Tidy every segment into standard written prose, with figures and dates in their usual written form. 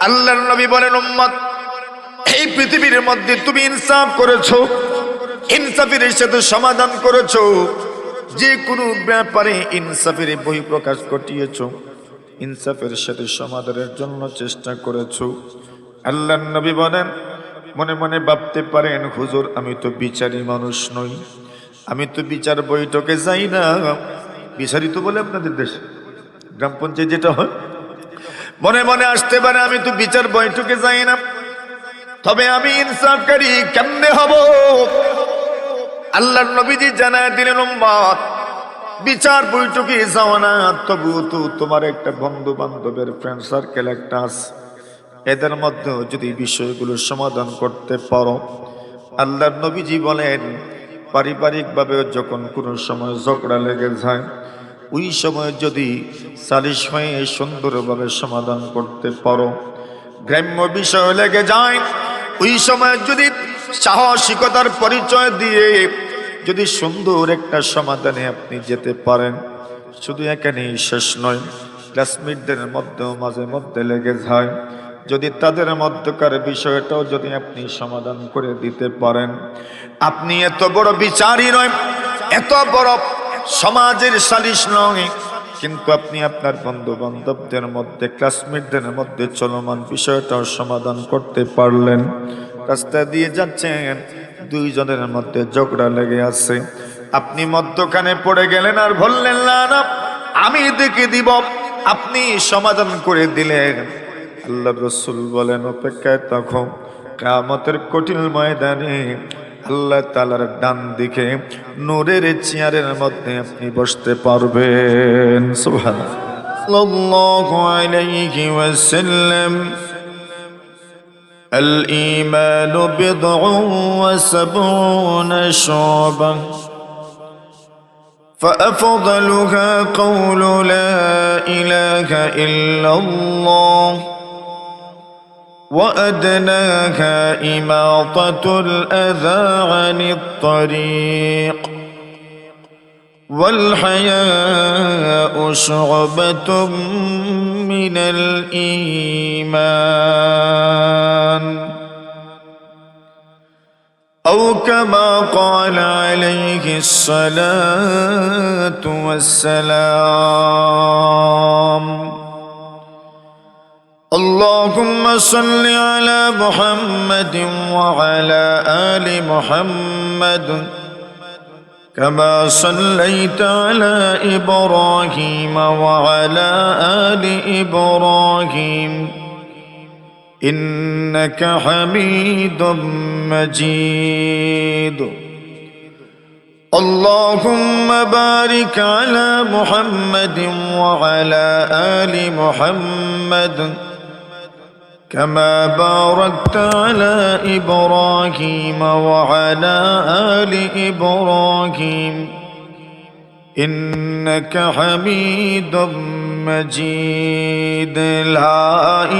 আল্লাহর নবী বলেন, উম্মত, এই পৃথিবীর মধ্যে তুমি ইনসাফ করেছো, ইনসাফের সাথে সমাধান করেছো, যে কোনো ব্যাপারে ইনসাফের বহিঃপ্রকাশ ঘটিয়েছো, ইনসাফের সাথে সমাধানের জন্য চেষ্টা করেছো। আল্লাহর নবী বলেন, মনে মনে ভাবতে পারেন, হুজুর আমি তো বিচারী মানুষ নই, আমি তো বিচার বৈঠকে যাই না। বিচারী তো বলে আপনাদের দেশে গ্রাম পঞ্চায়েত যেটা হয়, মনে মনে আসতে পারে আমি তো বিচার বৈঠকে যাই না, তবে আমি ইনসাফকারী কেমনে হব? আল্লাহর নবীজি জানায় দিলেন, উম্মত, বিচার বৈঠকে যাও না, তবু তো তোমার একটা বন্ধু বান্ধবের ফ্রেন্ড সার্কেল একটা আছে, এদের মধ্যে যদি বিষয়গুলো সমাধান করতে পারো। আল্লাহর নবীজি বলেন, পারিবারিকভাবে যখন কোনো সময় ঝগড়া লেগে যায়, ওই সময় যদি সালিশ হয়ে সুন্দরভাবে সমাধান করতে পারো, গ্রাম্য বিষয় লেগে যায়, ওই সময় যদি সাহসিকতার পরিচয় দিয়ে যদি সুন্দর একটা সমাধানে আপনি যেতে পারেন, শুধু এখানেই শেষ নয়, ক্লাসমেটদের মধ্যেও মাঝে মধ্যে লেগে যায়, যদি তাদের মধ্যকার বিষয়টাও যদি আপনি সমাধান করে দিতে পারেন, আপনি এত বড় বিচারই নয়, এত বড় সমাজের সালিশ নয়, কিন্তু আপনি আপনার বন্ধু বান্ধবদের মধ্যে, ক্লাসমেটদের মধ্যে চলমান বিষয়টাও সমাধান করতে পারলেন। রাস্তা দিয়ে যাচ্ছেন, দুইজনের মধ্যে ঝগড়া লেগে আছে, আপনি মধ্যখানে পড়ে গেলেন আর বললেন, না না আমি দেখে দিব, আপনি সমাধান করে দিলেন। আল্লাহ রসুল বলেন, অপেক্ষায় তখন কিয়ামতের কঠিন ময়দানে আল্লাহ তাআলার ডান দিকে নূরের চেয়ারের মধ্যে আপনি বসতে পারবেন। সুবহানাল্লাহ। সাল্লাল্লাহু আলাইহি ওয়াসাল্লাম, الإيمان بضع وسبعون شعبة فأفضلها قول لا إله إلا الله وأدناها إماطة الأذى عن الطريق والحياء شعبة من الإيمان أو كما قال عليه الصلاة والسلام. اللهم صل على محمد وعلى آل محمد كما صليت على إبراهيم وعلى آل إبراهيم إنك حميد مجيد. اللهم بارك على محمد وعلى آل محمد كما باركت على إبراهيم وعلى آل إبراهيم إنك حميد مجيد. لا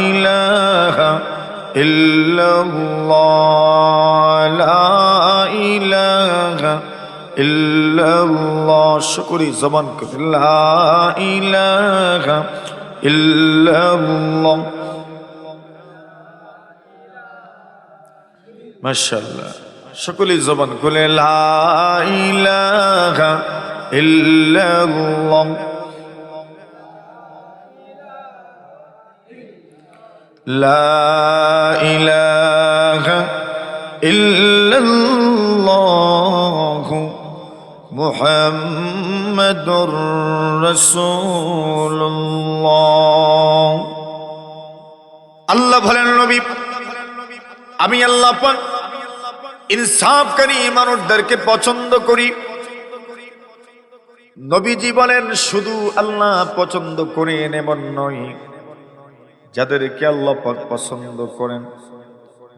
إله إلا الله، لا إله إلا الله. شكري زمان كفر. لا إله إلا الله. মাশাআল্লাহ, সকলেই জবান খুলে লা ইলাহা ইল্লাল্লাহ, লা ইলাহা ইল্লাল্লাহ মুহাম্মাদুর রাসূলুল্লাহ। আল্লাহ বলেন, নবী আমি আল্লাহ পাক ইনসাফকারী মানুষদেরকে পছন্দ করি। নবীজি বলেন, শুধু আল্লাহ পছন্দ করেন এমন নয়, যাদেরকে আল্লাহ পাক পছন্দ করেন,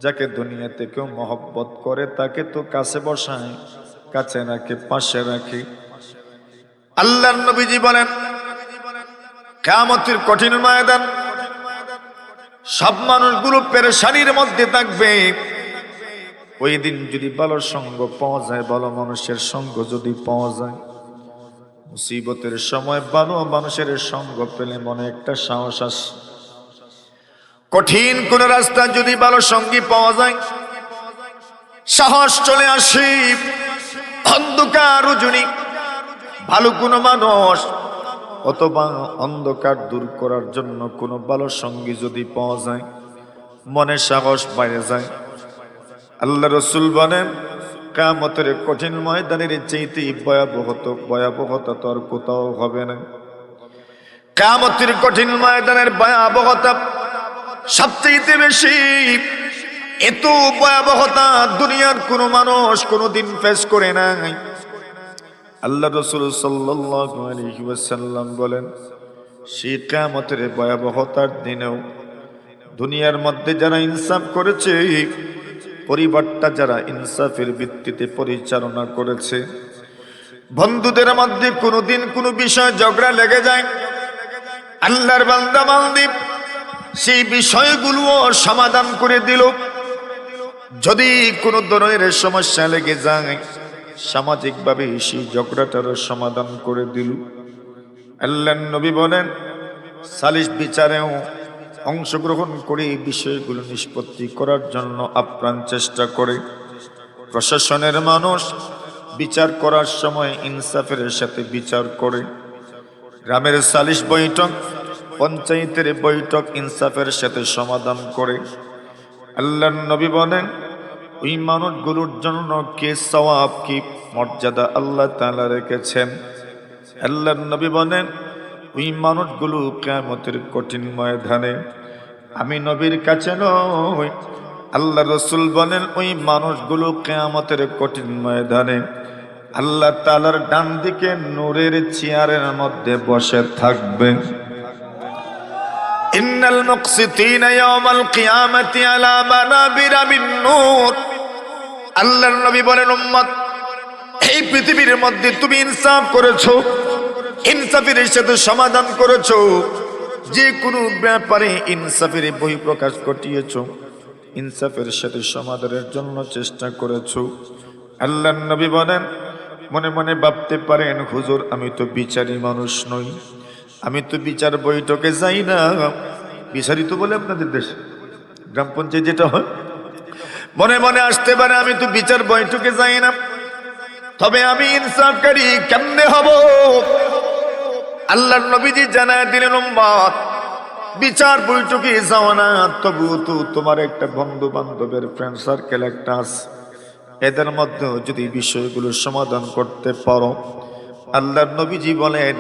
যাকে দুনিয়াতে কেউ মহব্বত করে, তাকে তো কাছে বসায়, কাছে রাখে, পাশে রাখে। আল্লাহর নবীজি বলেন, কিয়ামতের কঠিন ময়দান সব মানুষগুলো পেরেশানির মধ্যে থাকবে। ওই দিন যদি ভালো সঙ্গ পাওয়া যায়, ভালো মানুষের সঙ্গ যদি পাওয়া যায়, মুসিবতের সময় ভালো মানুষের সঙ্গ পেলে মনে একটা সাহস আসে। কঠিন কোন রাস্তা যদি ভালো সঙ্গী পাওয়া যায়, সাহস চলে আসে। অন্ধকার রজনী ভালো কোনো মানুষ অথবা অন্ধকার দূর করার জন্য কোনো ভালো সঙ্গী যদি পাওয়া যায়, মনে সাহস বেড়ে যায়। আল্লাহ রসুল বলেন, কিয়ামতের কঠিন ময়দানের চাইতে ভয়াবহতা তো আর কোথাও হবে না। কিয়ামতের কঠিন ময়দানের ভয়াবহতা সবচেয়ে বেশি। এত ভয়াবহতা দুনিয়ার কোনো মানুষ কোনোদিন ফেস করে নাই। আল্লাহ রসুল সাল্লাল্লাহু আলাইহি ওয়াসাল্লাম বলেন, সেই কিয়ামতের ভয়াবহতার দিনেও দুনিয়ার মধ্যে যারা ইনসাফ করেছে, পরিবারটা যারা ইনসাফের ভিত্তিতে পরিচালনা করেছে, বন্ধুদের মধ্যে কোনোদিন কোনো বিষয় ঝগড়া লেগে যায়, আল্লাহর বান্দা বান্দি সেই বিষয়গুলো সমাধান করে দিল। যদি কোনো ধরনের সমস্যা লেগে যায়, সামাজিকভাবে সেই ঝগড়াটারও সমাধান করে দিল। আল্লাহর নবী বলেন, সালিশ বিচারেও অংশগ্রহণ করে বিষয়গুলো নিষ্পত্তি করার জন্য আপ্রাণ চেষ্টা করে। প্রশাসনের মানুষ বিচার করার সময় ইনসাফের সাথে বিচার করে। গ্রামের সালিশ বৈঠক, পঞ্চায়েতের বৈঠক ইনসাফের সাথে সমাধান করে। আল্লাহর নবী বলেন, ওই মানুষগুলোর জন্য কি সওয়াব, কি মর্যাদা আল্লাহ তাআলা রেখেছেন। আল্লাহর নবী বলেন, ওই মানুষগুলো কিয়ামতের কঠিন ময়দানে আমি নবীর কাছে নয়, আল্লাহ রসুল বলেন, ওই মানুষগুলো কিয়ামতের কঠিন ময়দানে আল্লাহ তাআলার ডান দিকে নূরের চেয়ারের মধ্যে বসে থাকবে। ইন্নাল মুকসিতিনা ইয়াওমাল কিয়ামাতি আলা মানাবিরা মিন নূর। আল্লাহর নবী বলেন, উম্মত, এই পৃথিবীর মধ্যে তুমি ইনসাফ করেছো, ইনসাফের সাথে সমাধান করেছো, যে কোনো ব্যাপারে ইনসাফের বহিঃপ্রকাশ ঘটিয়েছো, ইনসাফের সাথে সমাধানের জন্য চেষ্টা করেছো। আল্লাহর নবী বলেন, মনে মনে ভাবতে পারেন, হুজুর আমি তো বিচারী মানুষ নই, আমি তো বিচার বৈঠকে যাই না। বিচারী তো বলে আপনাদের দেশে গ্রাম পঞ্চায়েত যেটা হয়, মনে মনে আসতে পারে আমি তো বিচার বৈঠকে যাই না, তবে আমি ইনসাফকারী কেমনে হব? আল্লাহর নবীজি জানায় দিলেন, উম্মত, বিচার বৈঠকে যাও না, তবু তো তোমার একটা বন্ধু বান্ধবের ফ্রেন্ড সার্কেল একটা আছে, এদের মধ্যে যদি বিষয়গুলো সমাধান করতে পারো। আল্লাহর নবীজি বলেন,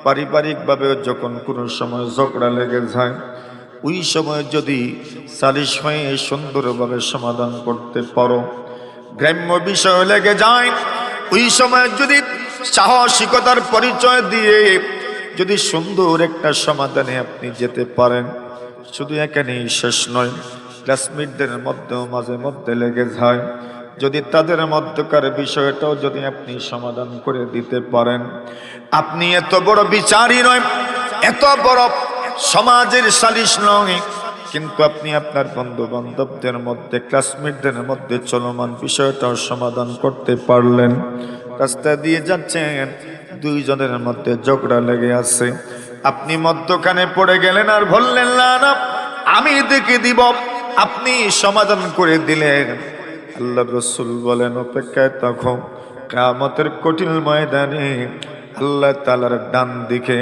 পারিবারিকভাবে যখন কোনো সময় ঝগড়া লেগে যায়, ওই সময় যদি সালিশ হয়ে সুন্দরভাবে সমাধান করতে পারো, গ্রাম্য বিষয় লেগে যায়, ওই সময় যদি সাহসিকতার পরিচয় দিয়ে যদি সুন্দর একটা সমাধানে আপনি যেতে পারেন, শুধু এখানেই শেষ নয়, ক্লাসমেটদের মধ্যেও মাঝে মধ্যে লেগে যায়, যদি তাদের মধ্যকার বিষয়টাও যদি আপনি সমাধান করে দিতে পারেন, আপনি এত বড় বিচারই নয়, এত বড় সমাজের সালিশ নয়, কিন্তু আপনি আপনার বন্ধু বান্ধবদের মধ্যে, ক্লাসমেটদের মধ্যে চলমান বিষয়টাও সমাধান করতে পারলেন। রাস্তা দিয়ে যাচ্ছেন, দুইজনের মধ্যে ঝগড়া লেগে আছে, আপনি মধ্যখানে পড়ে গেলেন আর বললেন, না না আমি দেখে দিব, আপনি সমাধান করে দিলেন। আল্লাহ রসুল বলেন, অপেক্ষায় তখন কিয়ামতের কঠিন ময়দানে আল্লাহ তাআলার ডান দিকে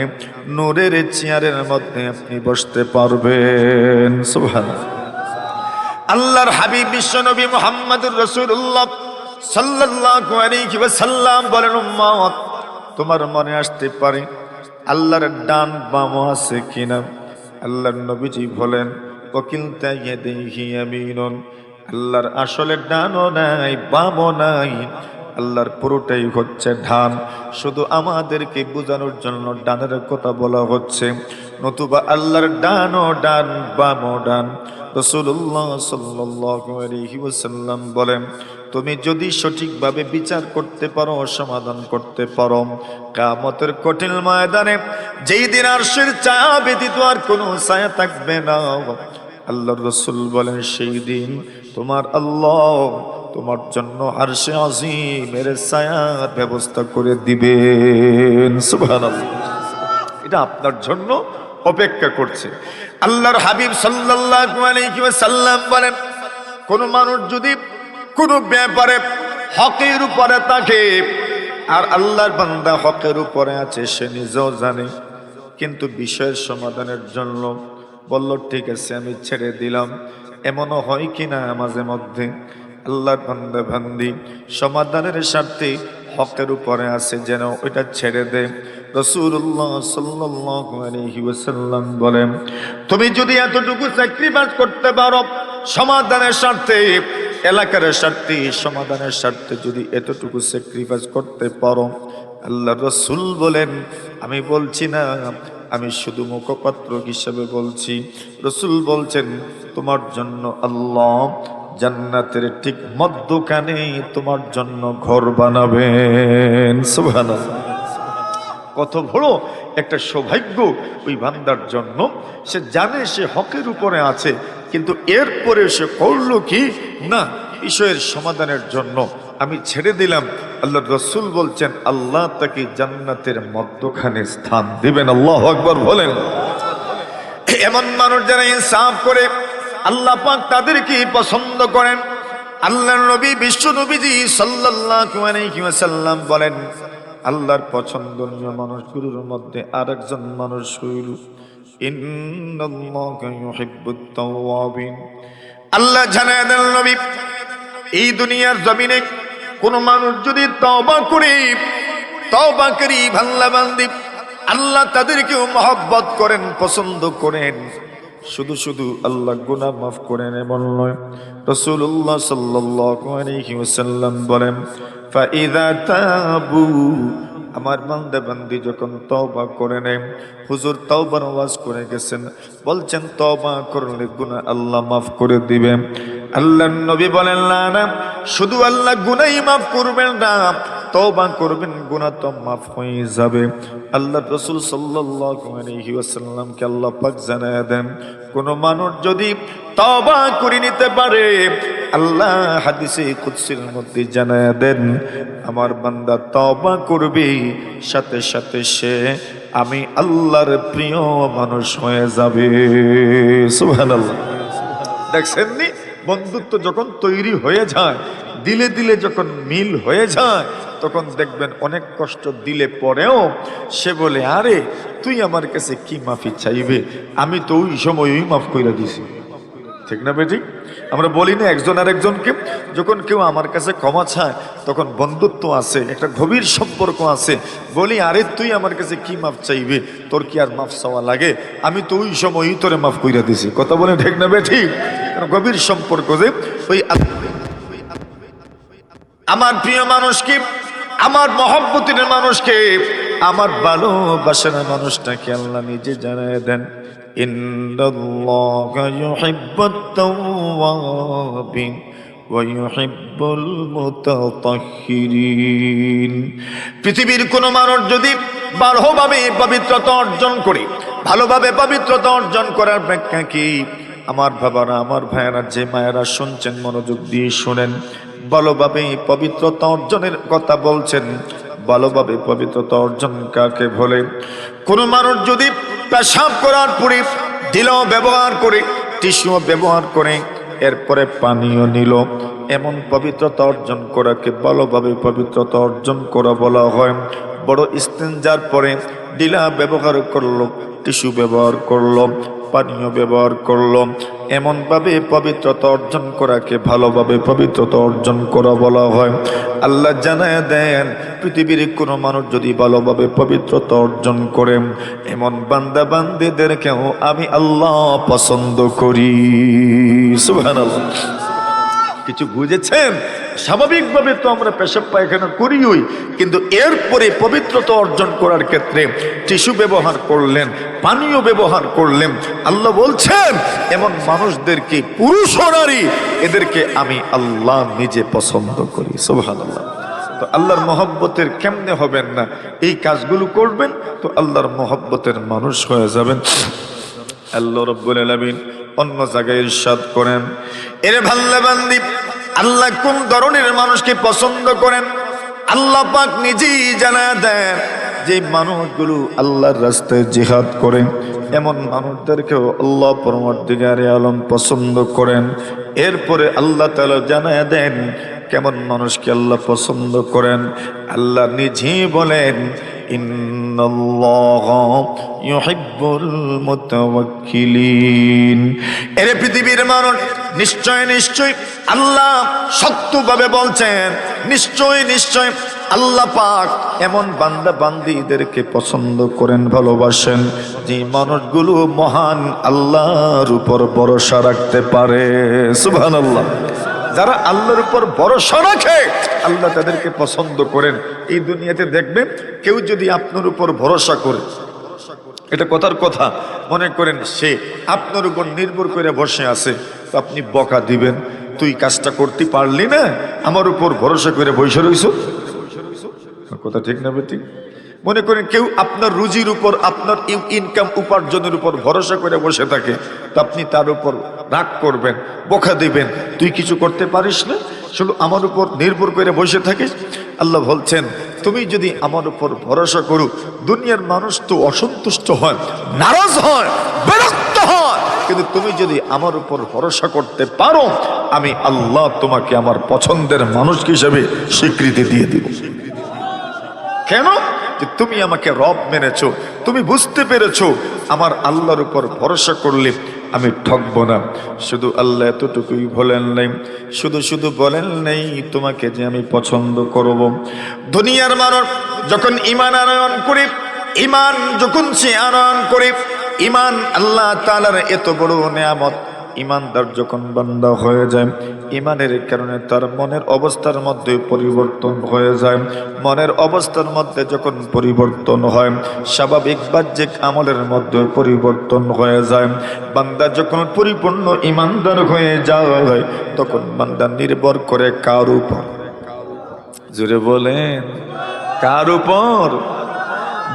নূরের চেয়ারের মধ্যে আপনি বসতে পারবেন। সুবহানাল্লাহ। আল্লাহর হাবিব বিশ্বনবী মুহাম্মদুর রাসূলুল্লাহ সাল্লাল্লাহু আলাইহি ওয়াসাল্লাম বলেন, উম্মত, তোমার মনে আসতে পারে আল্লাহর ডান বাম আছে কিনা। আল্লাহর নবীজি বলেন, ওয়াকিলতা ইয়াদাইহি ইয়ামিনুন, আল্লাহর আসলে ডানও নাই বামও নাই, আল্লাহর পুরোটাই হচ্ছে ডান। শুধু আমাদেরকে বোঝানোর জন্য ডানের কথা বলা হচ্ছে, নতুবা আল্লাহর ডানও ডান বামও ডান। রাসূলুল্লাহ সাল্লাল্লাহু আলাইহি ওয়াসাল্লাম বলেন, তুমি যদি সঠিকভাবে বিচার করতে পারো, সমাধান করতে পারো, কিয়ামতের কঠিন ময়দানে যেই দিন আরশের ছায়া ব্যতীত আর কোনো ছায়া থাকবে না, আল্লাহর রাসূল বলেন, সেই দিন তোমার আল্লাহ তোমার জন্য আরশে আজিমের ছায়ার ব্যবস্থা করে দিবেন। সুবহানাল্লাহ। এটা আপনার জন্য অপেক্ষা করছে। আল্লাহর হাবিব সাল্লাল্লাহু আলাইহি ওয়াসাল্লাম বলেন, কোন মানুষ যদি কোনো ব্যাপারে হকের উপরে থাকে, আর আল্লাহর বান্দা হকের উপরে আছে, সে নিজেও জানে, কিন্তু বিষয়ের সমাধানের জন্য বলল ঠিক আছে আমি ছেড়ে দিলাম, এমনও হয় কিনা মাঝে মধ্যে আল্লাহর বান্দা বান্দি সমাধানের স্বার্থে হকের উপরে আছে, যেন ওইটা ছেড়ে দে। রাসূলুল্লাহ সাল্লাল্লাহু আলাইহি ওয়াসাল্লাম বলেন, তুমি যদি এতটুকু স্যাক্রিফাইস করতে পারো সমাধানের স্বার্থে, এলাকার স্বার্থে, সমাধানের স্বার্থে যদি এতটুকু স্যাক্রিফাইস করতে পারো, আল্লাহ রাসূল বলেন, আমি বলছি না, আমি শুধু মুখপাত্র হিসেবে বলছি, রাসূল বলছেন তোমার জন্য আল্লাহ জান্নাতের ঠিক মধ্যখানে তোমার জন্য ঘর বানাবেন। সুবহানাল্লাহ। কত বড় একটা সৌভাগ্য ওই বান্দার জন্য। সে জানে সে হকের উপরে আছে, কিন্তু এরপরে সে করলো কি না, বিষয়ের সমাধানের জন্য আমি ছেড়ে দিলাম। আল্লাহ রাসূল বলছেন আল্লাহ তাকে জান্নাতের মধ্যখানে স্থান দিবেন। আল্লাহু আকবার বলেন। এমন মানুষ যারা ইনসাফ করে আল্লাহ পাক তাদেরকে পছন্দ করেন। আল্লাহর নবী বিশ্ব নবীজি সাল্লাল্লাহু আলাইহি ওয়াসাল্লাম বলেন, আল্লাহর পছন্দনীয় মানুষগুলোর মধ্যে আরেকজন মানুষ হইল ইন্নাল্লাহা ইউহিব্বুত তাওয়াবিন। আল্লাহ জানায় দেন নবী, এই দুনিয়ার জমিনে কোন মানুষ যদি তওবা করে, তওবাকারী বান্দা বান্দি, আল্লাহ তাদেরকেও মহব্বত করেন, পছন্দ করেন। শুধু শুধু আল্লাহ গুনাহ মাফ করেন এমন নয়। রাসূলুল্লাহ সাল্লাল্লাহু আলাইহি ওয়াসাল্লাম বলেন, ফাইযা তাবু, আমার বান্দা বান্দি যখন তওবা করে নেয়, হুজুর তওবার ওয়াজ করে গেছেন, বলছেন তওবা করলে গুনাহ আল্লাহ মাফ করে দিবেন। আল্লাহর নবী বলেন না, শুধু আল্লাহ গুনাহই মাফ করবেন না, তওবা করবেন গুনাহ তো মাফ হয়ে যাবে। আল্লাহর রাসূল সাল্লাল্লাহু আলাইহি ওয়াসাল্লামকে আল্লাহ পাক জানায় দেন, কোন মানুষ যদি তওবা করে নিতে পারে, আল্লাহ হাদিসে কুদসির মধ্যে জানায় দেন, আমার বান্দা তওবা করবে, সাথে সাথে সে আমি আল্লাহর প্রিয় মানুষ হয়ে যাবে। সুবহানাল্লাহ। দেখছেন নি, বন্ধুত্ব যখন তৈরি হয়ে যায়, দিলে দিলে যখন মিল হয়ে যায়, তখন দেখবেন অনেক কষ্ট দিলে পরেও সে বলে, আরে তুই আমার কাছে কি মাফি চাইবে, আমি তো ওই সময়ই মাফ করে দিছি। ঠিক না বেঠিক? আমরা বলি না একজন আর একজনকে, যখন কেউ আমার কাছে ক্ষমা চায় তখন বন্ধুত্ব আছে, একটা গভীর সম্পর্ক আছে, বলি আরে তুই আমার কাছে কি মাফ চাইবে, তোর কি আর মাফ চাওয়া লাগে, আমি তো ওই সময়ই তোরে মাফ করে দিছি। কথা বলে ঠিক না বেঠিক? গভীর সম্পর্ক যে ওই আমার প্রিয় মানুষকে, আমার মহব্বতের মানুষকে, আমার ভালোবাসার মানুষটাকে আল্লাহ নিজে জানায় দেন, ইন্নাল্লাহা ইউহিব্বুত তাওয়াবিন ওয়া ইউহিব্বুল মুতাতাহহিরিন। পৃথিবীর কোন মানুষ যদি ভালোভাবে পবিত্রতা অর্জন করে, ভালোভাবে পবিত্রতা অর্জন করার ব্যাখ্যা কি? আমার বাবারা, আমার ভাইয়েরা, যে মায়েরা শুনছেন মনোযোগ দিয়ে শুনেন, ভালোভাবে পবিত্রতা অর্জনের কথা বলছেন। ভালোভাবে পবিত্রতা অর্জন কাকে বলে? কোন মানুষ যদি পেশাব করার পরে দিলও ব্যবহার করে, টিস্যুও ব্যবহার করে, এরপরে পানিও নিল, এমন পবিত্রতা অর্জন করাকে ভালোভাবে পবিত্রতা অর্জন করা বলা হয়। বড় ইস্তেঞ্জার পরে ডিলা ব্যবহার করলো, টিস্যু ব্যবহার করলো, পানীয় ব্যবহার করলো, এমনভাবে পবিত্রতা অর্জন করাকে ভালোভাবে পবিত্রতা অর্জন করা বলা হয়। আল্লাহ জানায় দেন, পৃথিবীর কোনো মানুষ যদি ভালোভাবে পবিত্রতা অর্জন করে, এমন বান্দা বান্দীদেরকেও আমি আল্লাহ পছন্দ করি। সুবহানাল্লাহ। কিছু বুঝেছেন? স্বাভাবিকভাবে তো আমরা পেশাব পায়খানা করিই, কিন্তু এরপরে পবিত্রতা অর্জন করার ক্ষেত্রে টিস্যু ব্যবহার করলেন, পানীয় ব্যবহার করলেন। আল্লাহ বলছেন এমন মানুষদেরকে, পুরুষ ও নারী, এদেরকে আমি আল্লাহ নিজে পছন্দ করি। সুবহানাল্লাহ। তো আল্লাহর মহব্বতের কেমনে হবেন না? এই কাজগুলো করবেন তো আল্লাহর মহব্বতের মানুষ হয়ে যাবেন। আল্লাহ রাব্বুল আলামিন অন্য জায়গায় ইরশাদ করেন, এরে বান্দা বান্দি, আল্লাহ কোন ধরনের মানুষকে পছন্দ করেন আল্লাহ পাক নিজেই জানা দেন। যে মানুষগুলো আল্লাহর রাস্তায় জিহাদ করে এমন মানুষদেরকেও আল্লাহ পরমর্দিগারে আলম পছন্দ করেন। এরপরে আল্লাহ তাআলা জানায় দেন কেমন মানুষকে আল্লাহ পছন্দ করেন। আল্লাহ নিজেই বলেন ইন্নাল্লাহা ইউহিব্বুল মুতাওয়াক্কিলিন। এর পৃথিবীর মানুষ নিশ্চয় নিশ্চয় আল্লাহ সত্যভাবে বলছেন, নিশ্চয় নিশ্চয় আল্লাহ পাক এমন বান্দা বান্দীদেরকে পছন্দ করেন, ভালোবাসেন যে মানুষগুলো মহান আল্লাহর উপর ভরসা রাখতে পারে। সুবহানাল্লাহ। যারা আল্লাহর উপর ভরসা রাখে আল্লাহ তাদেরকে পছন্দ করেন। এই দুনিয়াতে দেখবেন কেউ যদি আপনার উপর ভরসা করে, এটা কথার কথা, মনে করেন সে আপনার উপর নির্ভর করে বসে আছে, তো আপনি বকা দিবেন, তুই কাজটা করতে পারলি না, আমার উপর ভরসা করে বসে রইছ। কথা ঠিক না বেটি? মনে করেন কেউ আপনার রুজির উপর, আপনার ইনকাম উপার্জনের উপর ভরসা করে বসে থাকে, তো আপনি তার উপর রাগ করবেন, বকা দিবেন, তুই কিছু করতে পারিস না, শুধু আমার উপর নির্ভর করে বসে থাকিস। আল্লাহ বলছেন তুমি যদি আমার উপর ভরসা করো, দুনিয়ার মানুষ তো অসন্তুষ্ট হয়, নারাজ হয়, বিরক্ত হয়, কিন্তু তুমি যদি আমার উপর ভরসা করতে পারো, আমি আল্লাহ তোমাকে আমার পছন্দের মানুষ হিসেবে স্বীকৃতি দিয়ে দিব। কেন? যে তুমি আমাকে রব মেনেছো, তুমি বুঝতে পেরেছো আমার আল্লাহর উপর ভরসা করলে আমি ঠকবো না। শুধু আল্লাহ এতটুকুই বলেন নাই, শুধু শুধু বলেন নাই তোমাকে যে আমি পছন্দ করব। দুনিয়ার মানুষ যখন ঈমান আনয়ন করে, ঈমান যখন সে আনয়ন করে, ঈমান আল্লাহ তাআলার এত বড় নিয়ামত, ঈমানদার যখন বান্দা হয়ে যায়, ঈমানের কারণে তার মনের অবস্থার মধ্যে পরিবর্তন হয়ে যায়। মনের অবস্থার মধ্যে যখন পরিবর্তন হয়, স্বাভাবিক বাহ্যিক আমলের মধ্যে পরিবর্তন হয়ে যায়। বান্দা যখন পরিপূর্ণ ঈমানদার হয়ে যায়, তখন বান্দা নির্ভর করে কার উপর? জোরে বলেন, কার উপর?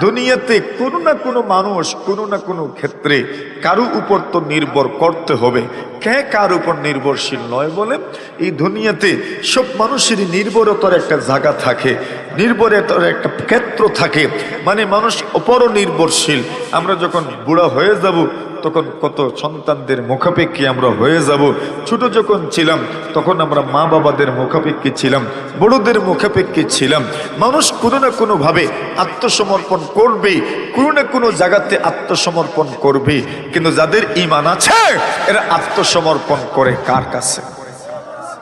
দুনিয়াতে কোনো না কোনো মানুষ কোনো না কোনো ক্ষেত্রে কারো উপর তো নির্ভর করতে হবে। কে কার উপর নির্ভরশীল নয় বলেন? এই দুনিয়াতে সব মানুষেরই নির্ভরতার একটা জায়গা থাকে, নির্ভরতার একটা ক্ষেত্র থাকে, মানে মানুষ অপরও নির্ভরশীল। আমরা যখন বুড়া হয়ে যাব তখন কত সন্তানদের মুখাপেক্ষী আমরা হয়ে যাব। ছোট যখন ছিলাম তখন আমরা মা বাবাদের মুখাপেক্ষী ছিলাম, বড়দের মুখাপেক্ষী ছিলাম। মানুষ কোনো না কোনোভাবে আত্মসমর্পণ করবে, কোনো না কোনো জায়গাতে আত্মসমর্পণ করবে, কিন্তু যাদের ঈমান আছে এরা আত্মসমর্পণ করে কার কাছে?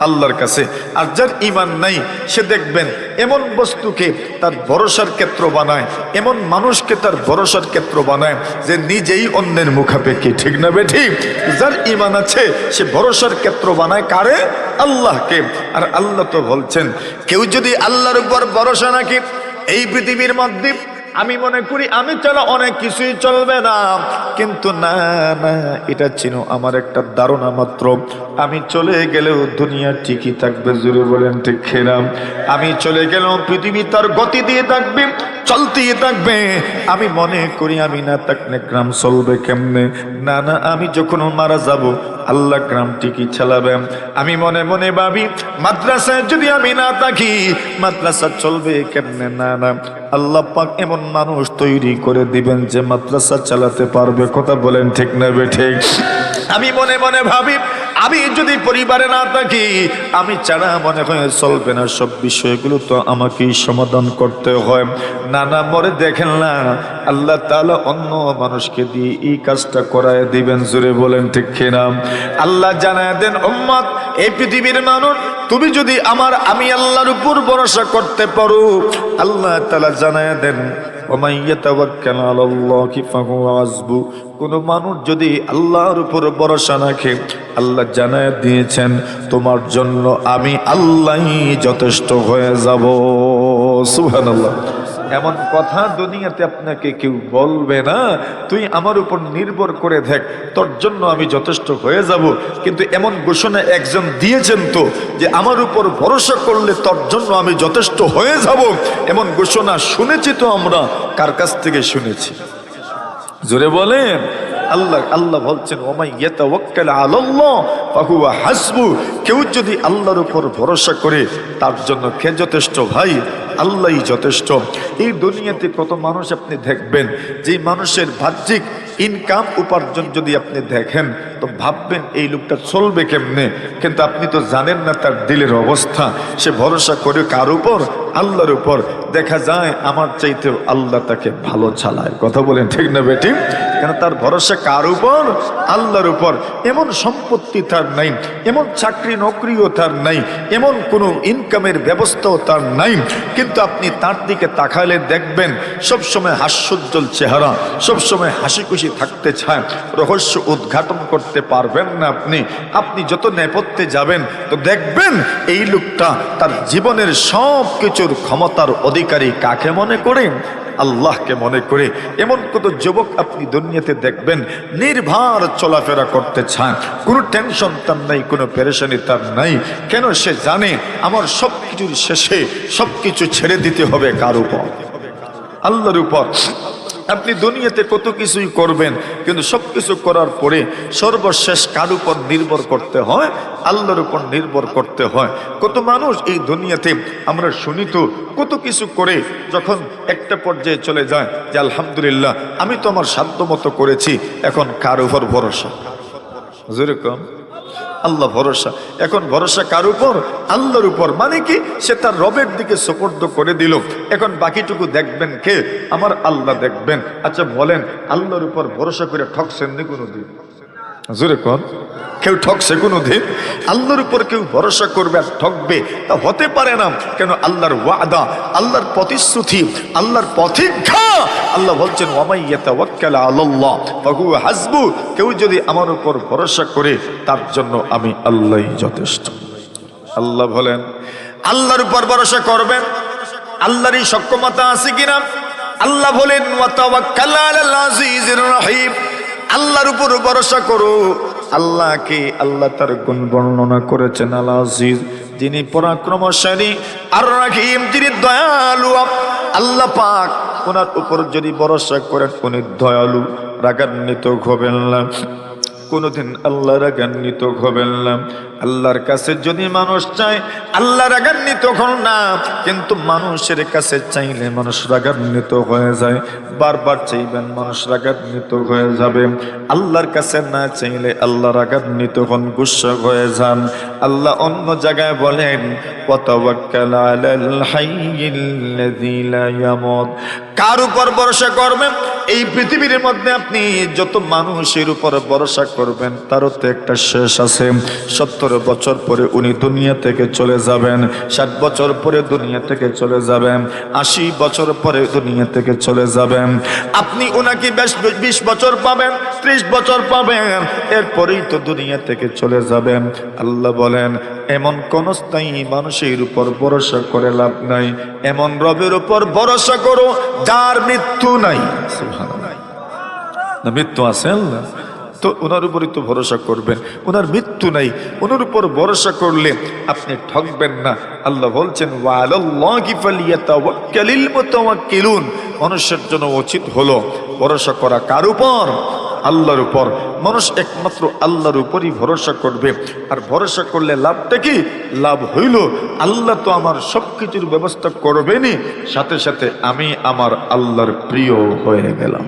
আল্লাহর কাছে। আর যার ঈমান নাই সে দেখবেন এমন বস্তুকে তার ভরসার ক্ষেত্র বানায়, এমন মানুষকে তার ভরসার ক্ষেত্র বানায় যে নিজেই অন্যের মুখাপেক্ষী। ঠিক না বেঠিক? যার ঈমান আছে সে ভরসার ক্ষেত্র বানায় কারে? আল্লাহকে। আর আল্লাহ তো বলছেন কেউ যদি আল্লাহর উপর ভরসা রাখে, এই পৃথিবীর মধ্যে আমি মনে করি আমি ছাড়া অনেক কিছুই চলবে না, কিন্তু না না, এটা চিনো আমার একটা ধারণা মাত্র, আমি চলে গেলেও দুনিয়া ঠিকই থাকবে। জোরে বলেন ঠিক খেলাম? আমি চলে গেলেও পৃথিবী তার গতি দিয়ে থাকবে, চলতেই থাকবে। আমি মনে করি আমি না থাকলে গ্রাম চলবে কেমনে? না না, আমি যখন মারা যাব আল্লাহ গ্রাম ঠিকই চালাবে। আমি মনে মনে ভাবি মাদ্রাসায় যদি আমি না থাকি মাদ্রাসা চলবে কেমনে? না না, আল্লাহ পাক এমন মানুষ তৈরি করে দিবেন যে মাদ্রাসা চালাতে পারবে। কথা বলেন ঠিক না বেঠিক? আমি মনে মনে ভাবি আমি যদি পরিবারে না থাকি আমি ছাড়া মনে হয় চলবে না, সব বিষয়গুলো তো আমাকেই সমাধান করতে হয়। না না, মরে দেখেন না আল্লাহ তাআলা অন্য মানুষকে দিয়ে এই কাজটা করায় দিবেন। জোরে বলেন ঠিক কিনা? আল্লাহ জানায় দেন উম্মত, এই পৃথিবীর মানুষ তুমি যদি আমি আল্লাহর উপর ভরসা করতে পারো, আল্লাহ তাআলা জানায় দেন ওমান ইয়াতাওয়াক্কাল আলাল্লাহি ফাহুয়া হাসবু। কোন মানুষ যদি আল্লাহর উপর ভরসা রাখে, আল্লাহ জানায় দিয়েছেন তোমার জন্য আমি আল্লাহই যথেষ্ট হয়ে যাব। সুবহানাল্লাহ। এমন কথা দুনিয়াতে আপনাকে কেউ বলবে না, তুই আমার উপর নির্ভর করে দেখ, তোর জন্য আমি যথেষ্ট হয়ে যাব। কিন্তু এমন ঘোষণা একজন দিয়েছেন তো যে আমার উপর ভরসা করলে তোর জন্য আমি যথেষ্ট হয়ে যাব, এমন ঘোষণা শুনেছি তো আমরা। কার কাছ থেকে শুনেছি? জোরে বলেন। আল্লাহ বলছেন ওমান ইয়াতাওয়াক্কাল আলাল্লাহ ফাহুয়া হাসবু। কেউ যদি আল্লাহর উপর ভরসা করে তার জন্য কে যথেষ্ট? ভাই আল্লাহই যথেষ্ট। এই দুনিয়াতে কত মানুষ আপনি দেখবেন, যে মানুষের বাহ্যিক ইনকাম উপার্জন যদি আপনি দেখেন তো ভাববেন এই লোকটা চলবে কেমনে, কিন্তু আপনি তো জানেন না তার দিলের অবস্থা। সে ভরসা করে কার উপর? আল্লাহর উপর। দেখা যায় আমার চাইতেও আল্লাহ তাকে ভালো চালায়। কথা বলেন ঠিক না বেটি? কেন তার ভরসা কার উপর? আল্লাহর উপর। এমন সম্পত্তি তার নাই, এমন চাকরি নকরিও তার নাই, এমন কোনো ইনকামের ব্যবস্থাও তার নাই, কিন্তু আপনি তার দিকে তাকালে দেখবেন সবসময় হাস্যোজ্জ্বল চেহারা, সবসময় হাসি খুশি থাকতে চায়। রহস্য উদ্ঘাটন করতে পারবেন না আপনি। আপনি যত নেপথ্যে যাবেন তো দেখবেন এই লোকটা তার জীবনের সব কিছুর ক্ষমতার অধিকারী কাকে মনে করেন? আল্লাহকে মনে করে। এমন কত যুবক আপনি দুনিয়াতে দেখবেন নির্ভর চলাফেরা করতে চান, কোনো টেনশন তার নাই, কোনো পেরেশানি তার নাই। কেন? সে জানে আমার সব কিছুর শেষে সব কিছু ছেড়ে দিতে হবে কার উপর? আল্লাহর উপর। আপনি দুনিয়াতে কত কিছুই করবেন, কিন্তু সবকিছু করার পরে সর্বশেষ কার উপর নির্ভর করতে হয়? আল্লাহর উপর নির্ভর করতে হয়। কত মানুষ এই দুনিয়াতে আমরা শুনি তো কত কিছু করে যখন একটা পর্যায়ে চলে যায় যে আলহামদুলিল্লাহ আমি তো আমার সাধ্য মতো করেছি, এখন কার উপর ভরসা? যেরকম আল্লাহ ভরসা। এখন ভরসা কার উপর? আল্লাহর উপর। মানে কি? সে তার রবের দিকে সুপর্দ করে দিল। এখন বাকিটুকু দেখবেন কে? আমার আল্লাহ দেখবেন। আচ্ছা বলেন, আল্লাহর উপর ভরসা করে ঠকছেন নি কোনোদিন? জোরে কর, কেউ ঠকছে কোনোদিন? আল্লাহর উপর কেউ ভরসা করবে আর ঠকবে তা হতে পারে না। কেন? আল্লাহর ওয়াদা, আল্লাহর প্রতিশ্রুতি, আল্লাহর প্রতিজ্ঞা। আল্লাহ বলছেন ওয়ামাই ইয়াতাওয়াক্কাল আলাল্লাহ ফাহুয়া হাসবু। কেউ যদি আমার উপর ভরসা করে তার জন্য আমি আল্লাহই যথেষ্ট। আল্লাহ বলেন আল্লাহর উপর ভরসা করবেন। আল্লাহরই সক্ষমতা আছে কিনা? আল্লাহ বলেন ওয়াতাওয়াক্কাল আলাল আজিজির রহিম। আল্লাহর উপর ভরসা করো। আল্লাহকে আল্লাহ তার গুণ বর্ণনা করেছেন আল আজিজ, যিনি পরাক্রমশালী, আর রহিম, যিনি দয়ালু। আল্লাহ পাক ওনার উপর যদি ভরসা করেন উনি দয়ালু, রাগান্বিত হবেন না কোনোদিন। আল্লাহ রাগান্বিত হবেন না। আল্লাহর কাছে যদি মানুষ চায় আল্লাহ রাগান্বিত হন না, কিন্তু মানুষের কাছে চাইলে মানুষ রাগান্বিত হয়ে যায়। বারবার চাইবেন মানুষ রাগান্বিত হয়ে যাবে। আল্লাহর কাছে না চাইলে আল্লাহ রাগান্বিত হন, গুসা হয়ে যান। আল্লাহ অন্য জায়গায় বলেন ওয়াতাওয়াক্কাল আলাল হাইয়্যিল্লাযী লা ইয়ামুত। কার উপর ভরসা করবেন? এই পৃথিবীর মধ্যে আপনি যত মানুষের উপর ভরসা করবেন তারও তো একটা শেষ আছে। 70 বছর পরে উনি দুনিয়া থেকে চলে যাবেন, 60 বছর পরে দুনিয়া থেকে চলে যাবেন, 80 বছর পরে দুনিয়া থেকে চলে যাবেন। আপনি ওনাকে 20 বছর পাবেন, 30 বছর পাবেন, এরপরেই তো দুনিয়া থেকে চলে যাবেন। আল্লাহ বলেন এমন কোন স্থায়ী মানুষের উপর ভরসা করে লাভ নাই, এমন রবের উপর ভরসা করো যার মৃত্যু নাই। সুবহানাল্লাহ। না মৃত্যু আছে আল্লাহ তো ওনার উপরই তো ভরসা করবেন। ওনার মৃত্যু নাই, ওনার উপর ভরসা করলে আপনি ঠকবেন না। আল্লাহ বলছেন ওয়ালাল্লাহি ফালিয়াতাওয়াক্কালিল মুতাওয়াক্কিলুন। মানুষের জন্য উচিত হলো ভরসা করা কার উপর? আল্লাহর উপর। মানুষ একমাত্র আল্লাহর উপরই ভরসা করবে। আর ভরসা করলে লাভটা কি? লাভ হইল আল্লাহ তো আমার সবকিছুর ব্যবস্থা করবেনই, সাথে সাথে আমি আমার আল্লাহর প্রিয় হয়ে গেলাম।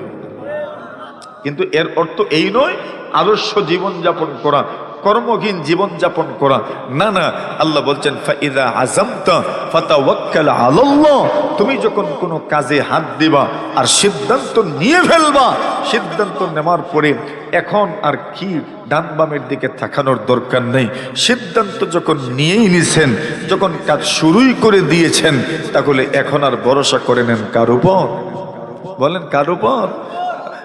কিন্তু এর অর্থ এই নয় আদর্শ জীবন যাপন করা, কর্মহীন জীবন যাপন করা। না না, আল্লাহ বলছেন ফাইদা আযামতা ফাতাওয়াক্কাল আলাল্লাহ। তুমি যখন কোনো কাজে হাত দিবা আর সিদ্ধান্ত নিয়ে ফেলবা, সিদ্ধান্ত নেওয়ার পরে এখন আর কি ডান বামের দিকে তাকানোর দরকার নেই। সিদ্ধান্ত যখন নিয়েই নিছেন, যখন কাজ শুরুই করে দিয়েছেন, তাহলে এখন আর ভরসা করে নেন কার উপর? বলেন কার উপর?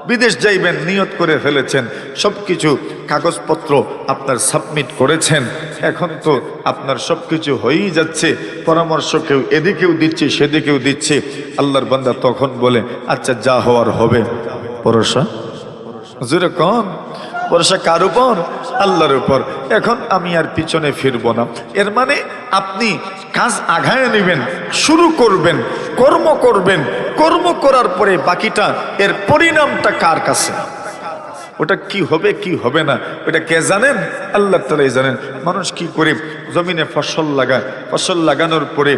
বিদেশ যাইবেন নিয়ত করে ফেলেছেন, সবকিছু কাগজপত্র আপনার সাবমিট করেছেন, এখন তো আপনার সবকিছু হয়েই যাচ্ছে। পরামর্শ কেউ এদিকেও দিচ্ছে সেদিকেও দিচ্ছে। আল্লাহর বান্দা তখন বলে আচ্ছা যা হওয়ার হবে। ভরসা জোরে কন, ভরসা কার উপর? আল্লাহর উপর। এখন আমি আর পিছনে ফিরবো না। এর মানে আপনি কাজ আগায় নেবেন, শুরু করবেন, কর্ম করবেন। কর্ম করার পরে বাকিটা এর পরিণামটা কার কাছে? ওটা কি হবে কি হবে না ওটা কে জানেন? আল্লাহ তাআলাই জানেন। মানুষ কি করে জমিনে ফসল লাগায়, ফসল লাগানোর পরে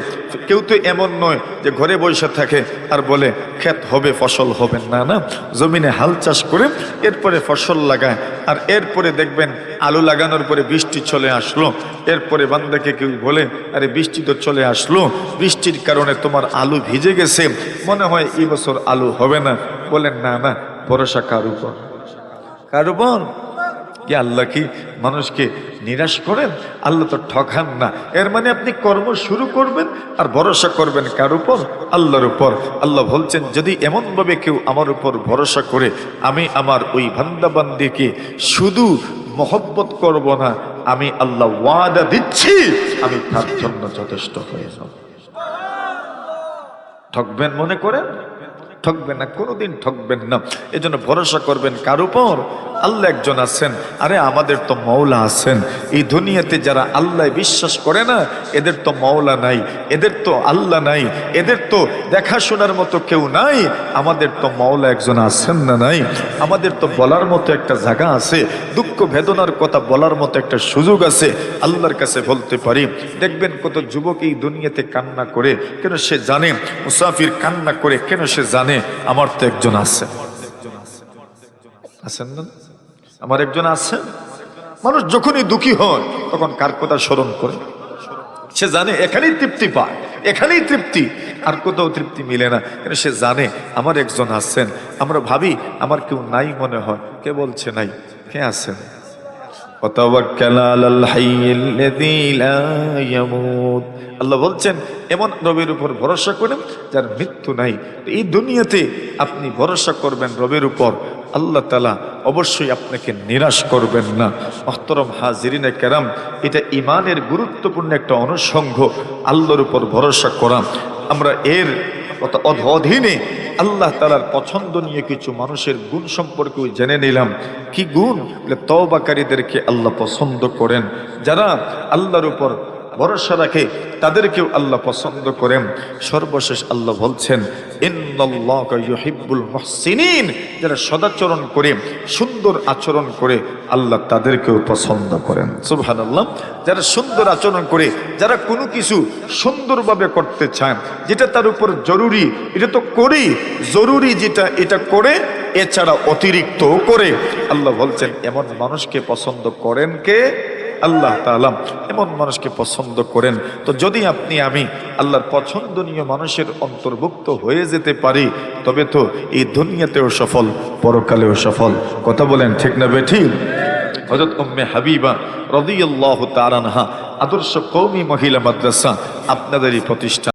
কেউ তো এমন নয় যে ঘরে বসে থাকে আর বলে ক্ষেত হবে ফসল হবে, না না, জমিনে হাল চাষ করে এরপরে ফসল লাগায়। আর এরপরে দেখবেন আলু লাগানোর পরে বৃষ্টি চলে আসলো, এরপরে বান্দাকে কেউ বলে আরে বৃষ্টি তো চলে আসলো, বৃষ্টির কারণে তোমার আলু ভিজে গেছে, মনে হয় এই বছর আলু হবে না। বলেন না না, ভরসা কার উপর? কার উপর? কি আল্লাহ কি মানুষকে নিরাশ করেন? আল্লাহ তো ঠকান না। এর মানে আপনি কর্ম শুরু করবেন আর ভরসা করবেন কার উপর? আল্লাহর উপর। আল্লাহ বলছেন যদি এমন ভাবে কেউ আমার উপর ভরসা করে, আমি আমার ওই বান্দা বান্দিকে শুধু মহব্বত করব না, আমি আল্লাহ ওয়াদা দিচ্ছি আমি তার জন্য যথেষ্ট হয়ে যাব। ঠকবেন মনে করেন? ঠকবেন না, কোনোদিন ঠকবেন না। এজন্য ভরসা করবেন কার উপর? আল্লাহ একজন আছেন। আরে আমাদের তো মওলা আছেন। এই দুনিয়াতে যারা আল্লাহ বিশ্বাস করে না, এদের তো মওলা নাই, এদের তো আল্লাহ নাই, এদের তো দেখাশোনার মতো কেউ নাই। আমাদের তো মওলা একজন আছেন না নাই? আমাদের তো বলার মতো একটা জায়গা আছে, দুঃখ বেদনার কথা বলার মতো একটা সুযোগ আছে, আল্লাহর কাছে বলতে পারি। দেখবেন কত যুবক এই দুনিয়াতে কান্না করে, কেন সে জানে, মুসাফির কান্না করে কেন সে জানে আমার তো একজন আছে। আছেন না? আমার একজন আছে। মানুষ যখনই দুঃখী হয় তখন কার কথা স্মরণ করে? সে জানে এখানেই তৃপ্তি পায়, এখানেই তৃপ্তি, আর কোথাও তৃপ্তি মিলে না। কিন্তু সে জানে আমার একজন আছেন। আমরা ভাবি আমার কেউ নাই মনে হয়, কে বলছে নাই? কে আছেন? আল্লাহ বলছেন এমন রবের উপর ভরসা করেন যার মৃত্যু নাই। এই দুনিয়াতে আপনি ভরসা করবেন রবের উপর, আল্লাহ তাআলা অবশ্যই আপনাকে নিরাশ করবেন না। মুহতারাম হাজিরিনে কেরাম, এটা ইমানের গুরুত্বপূর্ণ একটা অনুষঙ্গ, আল্লাহর উপর ভরসা করা। আমরা এর অধীনে আল্লাহ তাআলার পছন্দনীয় কিছু মানুষের গুণ সম্পর্কে জেনে নিলাম। কি গুণ? তওবাকারীদেরকে আল্লাহ পছন্দ করেন, যারা আল্লাহর উপর ভরসা রাখে তাদেরকেও আল্লাহ পছন্দ করেন। সর্বশেষ আল্লাহ বলছেন ইন্নাল্লাহা ইউহিব্বুল মুহসিনিন, যারা সদাচরণ করে সুন্দর আচরণ করে আল্লাহ তাদেরকেও পছন্দ করেন। সুবহানাল্লাহ। যারা সুন্দর আচরণ করে, যারা কোনো কিছু সুন্দরভাবে করতে চায়, যেটা তার উপর জরুরি এটা তো করি, জরুরি যেটা এটা করে, এছাড়া অতিরিক্ত করে, আল্লাহ বলছেন এমন মানুষকে পছন্দ করেন কে? আল্লাহ তাআলা এমন মানুষকে পছন্দ করেন। তো যদি আপনি আমি আল্লাহর পছন্দনীয় মানুষের অন্তর্ভুক্ত হয়ে যেতে পারি, তবে তো এই দুনিয়াতেও সফল, পরকালেও সফল। কথা বলেন ঠিক না বেঠিক? হযরত উম্মে হাবিবা রাদিয়াল্লাহু তাআলা আনহা আদর্শ কওমি মহিলা মাদ্রাসা আপনাদেরই প্রতিষ্ঠান।